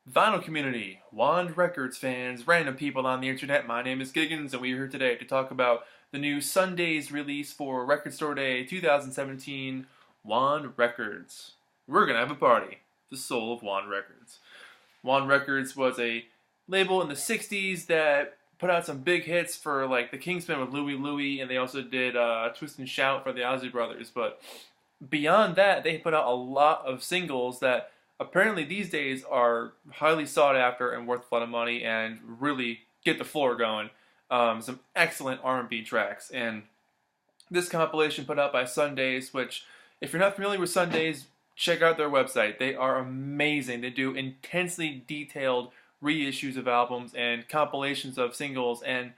Vinyl community, Wand Records fans, random people on the internet, my name is Giggens and we are here today to talk about the new Sundazed release for Record Store Day 2017, Wand Records. We're gonna have a party. The soul of Wand Records. Wand Records was a label in the 60s that put out some big hits for like the Kingsmen with Louie Louie, and they also did Twist and Shout for the Ozzy Brothers, but beyond that, they put out a lot of singles that apparently these days are highly sought after and worth a lot of money and really get the floor going. Some excellent R&B tracks, and this compilation put out by Sundazed, which if you're not familiar with Sundazed, check out their website. They are amazing. They do intensely detailed reissues of albums and compilations of singles, and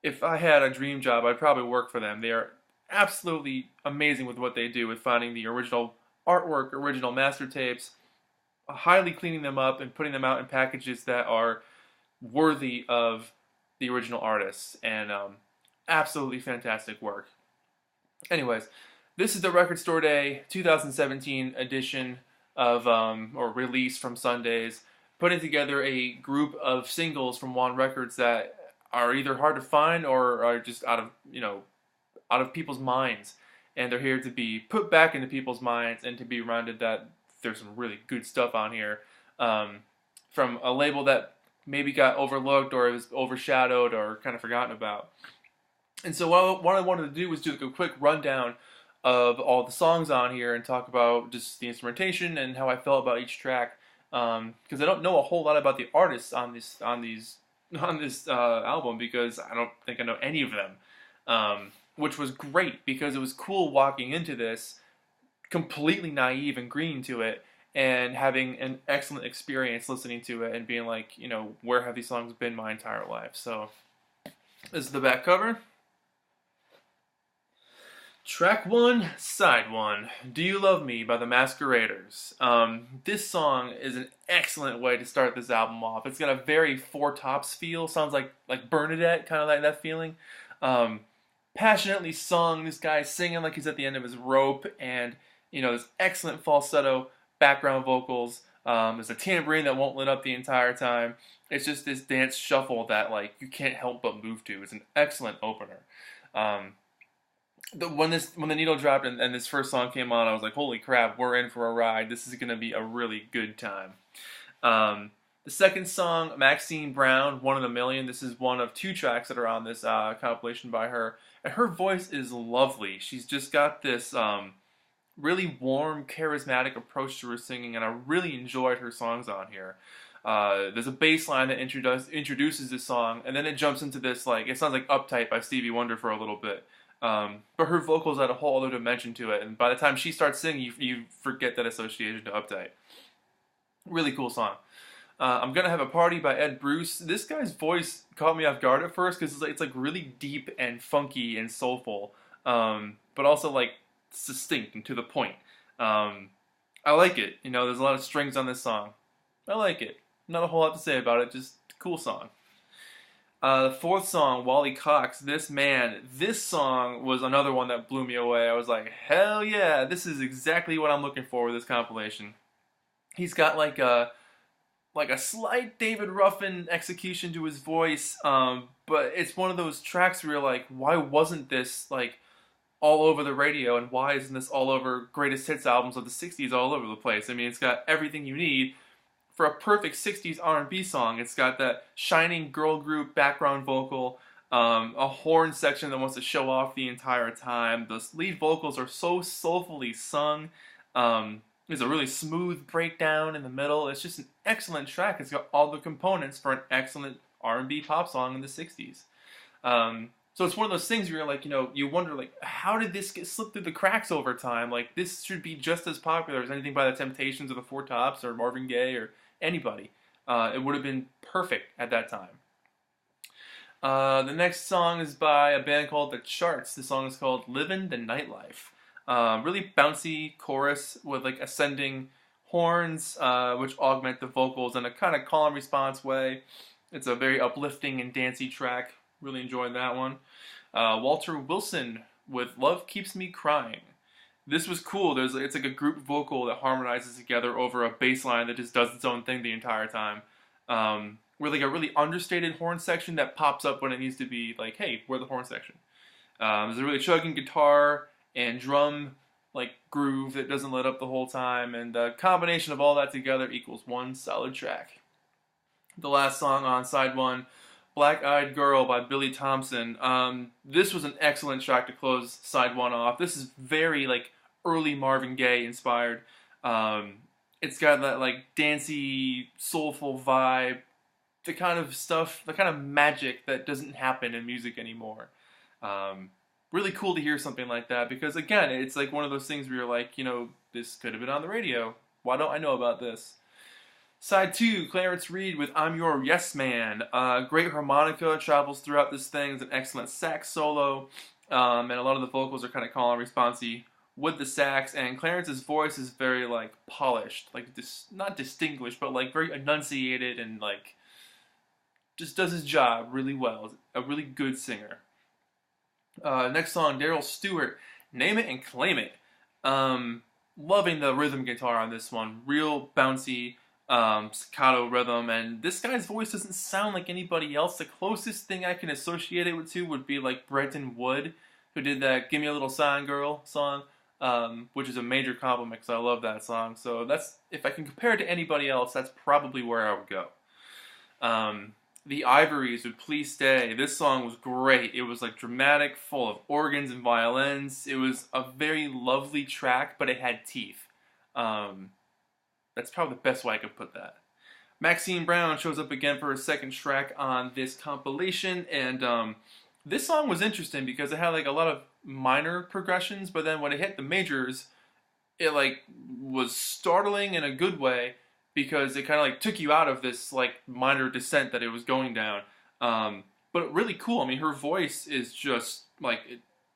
if I had a dream job, I'd probably work for them. They are absolutely amazing with what they do with finding the original artwork, original master tapes, highly cleaning them up and putting them out in packages that are worthy of the original artists, and absolutely fantastic work. Anyways, this is the Record Store Day 2017 edition of or release from Sundazed, putting together a group of singles from Wand Records that are either hard to find or are just out of people's minds, and they're here to be put back into people's minds and to be reminded that there's some really good stuff on here, from a label that maybe got overlooked or was overshadowed or kind of forgotten about. And so what I wanted to do was do a quick rundown of all the songs on here and talk about just the instrumentation and how I felt about each track, because I don't know a whole lot about the artists on this album, because I don't think I know any of them, which was great because it was cool walking into this completely naive and green to it and having an excellent experience listening to it and being like, where have these songs been my entire life? So this is the back cover. Track 1, Side 1, Do You Love Me by the Masqueraders. This song is an excellent way to start this album off. It's got a very Four Tops feel, sounds like Bernadette, kind of like that feeling. Passionately sung, this guy's singing like he's at the end of his rope, and this excellent falsetto background vocals. There's a tambourine that won't let up the entire time. It's just this dance shuffle that you can't help but move to. It's an excellent opener. When the needle dropped and this first song came on, I was like, holy crap, we're in for a ride. This is going to be a really good time. The second song, Maxine Brown, One in a Million. This is one of 2 tracks that are on this compilation by her. And her voice is lovely. She's just got this really warm, charismatic approach to her singing, and I really enjoyed her songs on here. There's a bass line that introduces this song, and then it jumps into this, it sounds like Uptight by Stevie Wonder for a little bit. But her vocals add a whole other dimension to it, and by the time she starts singing, you forget that association to Uptight. Really cool song. I'm Gonna Have a Party by Ed Bruce. This guy's voice caught me off guard at first because it's really deep and funky and soulful, but also succinct and to the point. I like it. There's a lot of strings on this song. I like it. Not a whole lot to say about it, just a cool song. The fourth song, Wally Cox, This song was another one that blew me away. I was like, hell yeah, this is exactly what I'm looking for with this compilation. He's got like a slight David Ruffin execution to his voice, but it's one of those tracks where you're like, why wasn't this all over the radio, and why isn't this all over greatest hits albums of the 60s all over the place? I mean, it's got everything you need for a perfect 60s R&B song. It's got that shining girl group background vocal, a horn section that wants to show off the entire time. The lead vocals are so soulfully sung. There's a really smooth breakdown in the middle. It's just an excellent track. It's got all the components for an excellent R&B pop song in the 60s. So it's one of those things where you're like, you wonder, how did this get slipped through the cracks over time? This should be just as popular as anything by the Temptations or the Four Tops or Marvin Gaye or anybody. It would have been perfect at that time. The next song is by a band called The Charts. The song is called Livin' the Nightlife. Really bouncy chorus with ascending horns, which augment the vocals in a kind of call and response way. It's a very uplifting and dancey track. Really enjoyed that one. Walter Wilson with Love Keeps Me Crying. This was cool. It's like a group vocal that harmonizes together over a bass line that just does its own thing the entire time. With like a really understated horn section that pops up when it needs to be like, hey, we're the horn section. There's a really chugging guitar and drum like groove that doesn't let up the whole time, and the combination of all that together equals one solid track. The last song on side one, Black Eyed Girl by Billy Thompson. This was an excellent track to close side one off. This is very like early Marvin Gaye inspired. It's got that like dancey, soulful vibe, the kind of stuff, the kind of magic that doesn't happen in music anymore. Really cool to hear something like that because again, it's like one of those things where you're like, this could have been on the radio. Why don't I know about this? Side 2, Clarence Reed with I'm Your Yes Man. Great harmonica travels throughout this thing. It's an excellent sax solo. And a lot of the vocals are kind of call and responsey with the sax. And Clarence's voice is very, like, polished. Like, not distinguished, but, like, very enunciated and, like, just does his job really well. A really good singer. Next song, Daryl Stewart, Name It and Claim It. Loving the rhythm guitar on this one. Real bouncy. Staccato rhythm, and this guy's voice doesn't sound like anybody else. The closest thing I can associate it to would be like Brenton Wood, who did that "Give Me a Little Sign, Girl" song, which is a major compliment because I love that song. So that's, if I can compare it to anybody else, that's probably where I would go. The Ivories with "Please Stay." This song was great. It was like dramatic, full of organs and violins. It was a very lovely track, but it had teeth. That's probably the best way I could put that. Maxine Brown shows up again for a second track on this compilation, and this song was interesting because it had like a lot of minor progressions, but then when it hit the majors, it like was startling in a good way because it kind of like took you out of this like minor descent that it was going down. But really cool. I mean, her voice is just like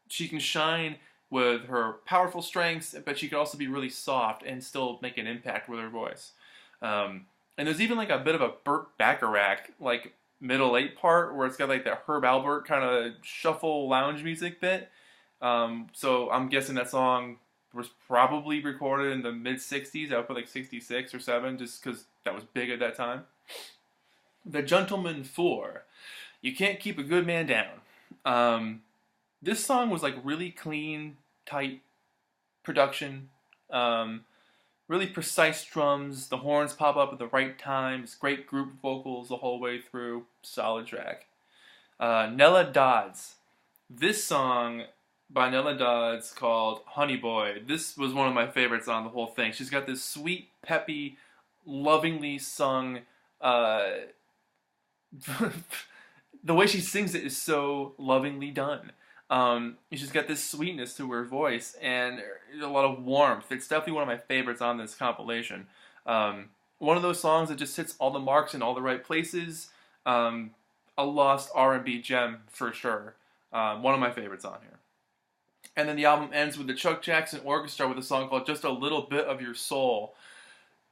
she can shine with her powerful strengths, but she could also be really soft and still make an impact with her voice. And there's even like a bit of a Burt Bacharach like middle eight part where it's got like that Herb Alpert kind of shuffle lounge music bit. So I'm guessing that song was probably recorded in the mid 60s. I would put like 66 or 7 just because that was big at that time. The Gentleman 4, You Can't Keep a Good Man Down. This song was like really clean, tight production, really precise drums. The horns pop up at the right times. Great group vocals the whole way through. Solid track. Nella Dodds. This song by Nella Dodds called Honey Boy. This was one of my favorites on the whole thing. She's got this sweet, peppy, lovingly sung. The way she sings it is so lovingly done. She's got this sweetness to her voice and a lot of warmth. It's definitely one of my favorites on this compilation. One of those songs that just hits all the marks in all the right places. A lost R&B gem for sure. One of my favorites on here. And then the album ends with the Chuck Jackson Orchestra with a song called Just a Little Bit of Your Soul.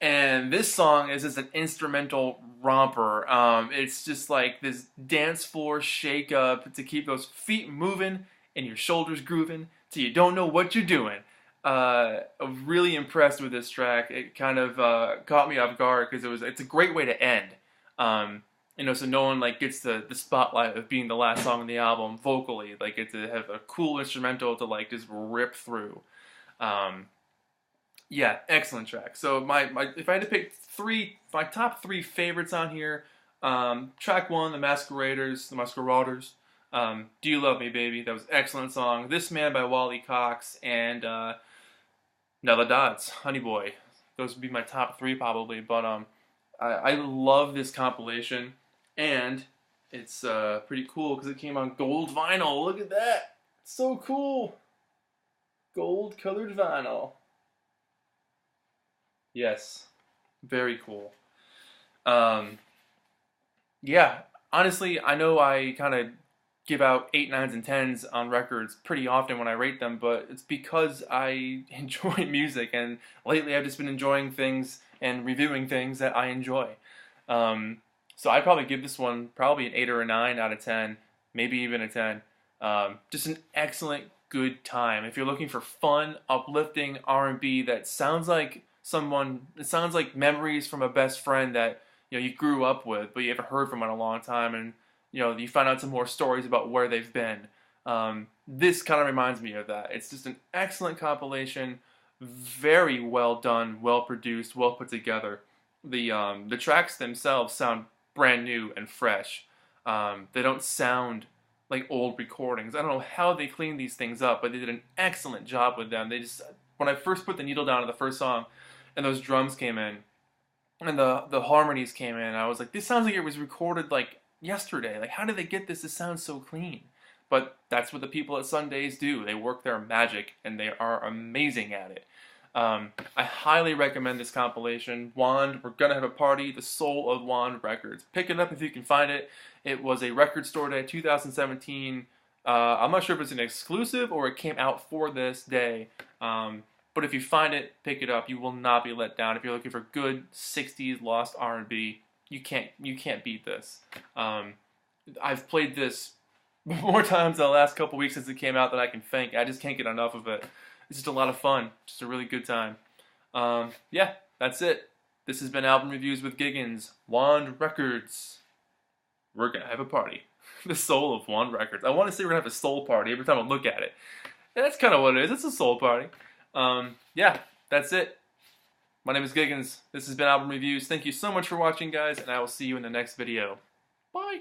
And this song is just an instrumental romper. It's just like this dance floor shake up to keep those feet moving and your shoulders grooving till you don't know what you're doing. I'm really impressed with this track. It kind of caught me off guard because it's a great way to end. So no one like gets the spotlight of being the last song on the album vocally. Like it's to have a cool instrumental to like just rip through. Yeah, excellent track. So my if I had to pick my top 3 favorites on here, track 1, The Masqueraders, Do You Love Me Baby? That was an excellent song. This Man by Wally Cox, and Nella Dodds, Honey Boy. Those would be my top 3 probably, but I love this compilation, and it's pretty cool because it came on gold vinyl. Look at that. It's so cool. Gold colored vinyl. Yes, very cool. Yeah, honestly, I know I kind of give out 8, 9s, and 10s on records pretty often when I rate them, but it's because I enjoy music, and lately I've just been enjoying things and reviewing things that I enjoy. So I'd probably give this one probably an 8 or a 9 out of 10, maybe even a 10. Just an excellent, good time. If you're looking for fun, uplifting R&B that sounds like it sounds like memories from a best friend that you grew up with, but you haven't heard from in a long time, and you find out some more stories about where they've been. This kind of reminds me of that. It's just an excellent compilation, very well done, well produced, well put together. The tracks themselves sound brand new and fresh. They don't sound like old recordings. I don't know how they cleaned these things up, but they did an excellent job with them. When I first put the needle down to the first song, and those drums came in, and the harmonies came in, I was like, this sounds like it was recorded like yesterday. Like, how did they get this to sound so clean? But that's what the people at Sundazed do. They work their magic, and they are amazing at it. I highly recommend this compilation. Wand, We're Gonna Have a Party, The Soul of Wand Records. Pick it up if you can find it. It was a record store day, 2017. I'm not sure if it's an exclusive or it came out for this day. But if you find it, pick it up. You will not be let down. If you're looking for good 60s lost R&B, you can't beat this. I've played this more times in the last couple weeks since it came out than I can think. I just can't get enough of it. It's just a lot of fun. Just a really good time. Yeah, that's it. This has been Album Reviews with Giggens. Wand Records. We're gonna have a party. The soul of Wand Records. I want to say we're gonna have a soul party every time I look at it. And that's kind of what it is. It's a soul party. Yeah, that's it. My name is Giggens. This has been Album Reviews. Thank you so much for watching, guys, and I will see you in the next video. Bye.